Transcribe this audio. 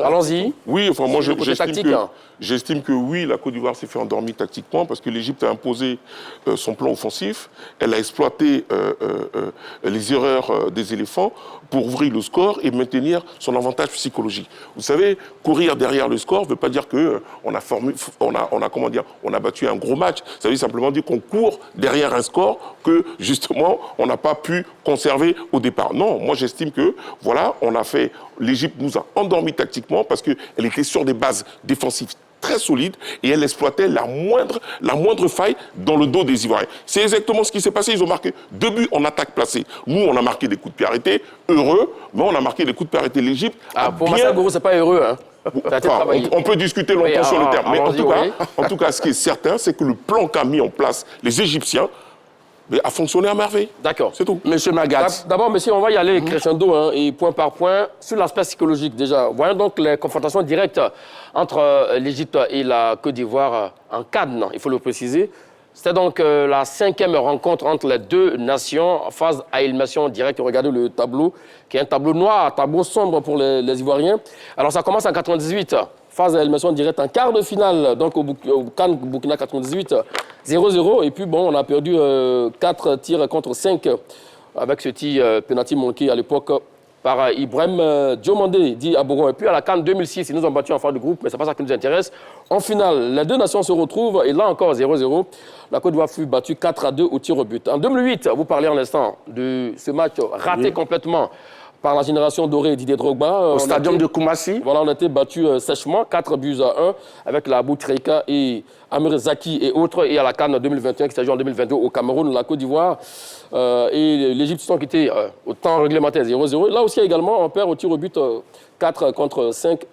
Allons-y. Oui, enfin, moi, hein. j'estime que oui, la Côte d'Ivoire s'est fait endormir tactiquement parce que l'Égypte a imposé son plan offensif. Elle a exploité les erreurs des éléphants pour ouvrir le score et maintenir son avantage psychologique. Vous savez, courir derrière le score ne veut pas dire qu'on a battu un gros match. Ça veut simplement dire qu'on court derrière un score que, justement, on n'a pas pu conserver au départ. Non, moi, j'estime que, voilà, l'Égypte nous a endormis tactiquement parce qu'elle était sur des bases défensives très solides et elle exploitait la moindre faille dans le dos des Ivoiriens. C'est exactement ce qui s'est passé. Ils ont marqué 2 buts en attaque placée. Nous, on a marqué des coups de pied arrêtés, heureux, mais on a marqué des coups de pied arrêtés. L'Égypte pour Massa Goro, c'est pas heureux, hein. On peut discuter longtemps sur le terme. Mais en tout cas, ce qui est certain, c'est que le plan qu'a mis en place les Égyptiens a fonctionné à merveille. D'accord. C'est tout. Monsieur Magat. D'abord, monsieur, on va y aller crescendo, hein, et point par point. Sur l'aspect psychologique, déjà, voyons donc les confrontations directes entre l'Égypte et la Côte d'Ivoire en Cannes, il faut le préciser. C'était donc la 5e rencontre entre les deux nations, phase à élimination directe. Regardez le tableau, qui est un tableau noir, un tableau sombre pour les Ivoiriens. Alors, ça commence en 98. Phase à élimination directe en quart de finale, donc au Cannes, Burkina 98, 0-0. Et puis, bon, on a perdu 4 tirs contre 5 avec ce tir penalty manqué à l'époque par Ibrahim Diomandé, dit à Bourgon. Et puis, à la Cannes 2006, ils nous ont battus en phase de groupe, mais ce n'est pas ça qui nous intéresse. En finale, les deux nations se retrouvent, et là encore, 0-0. La Côte d'Ivoire fut battue 4-2 au tir au but. En 2008, vous parlez en instant de ce match raté complètement par la génération dorée Didier Drogba. Au stadium de Koumassi. Voilà, on a été battus sèchement, 4-1, avec la Boutreika et Amir Zaki et autres. Et à la Cannes 2021, qui s'est joué en 2022 au Cameroun, la Côte d'Ivoire et l'Égypte sont quittés au temps réglementaire 0-0. Là aussi, également, on perd au tir au but 4 contre 5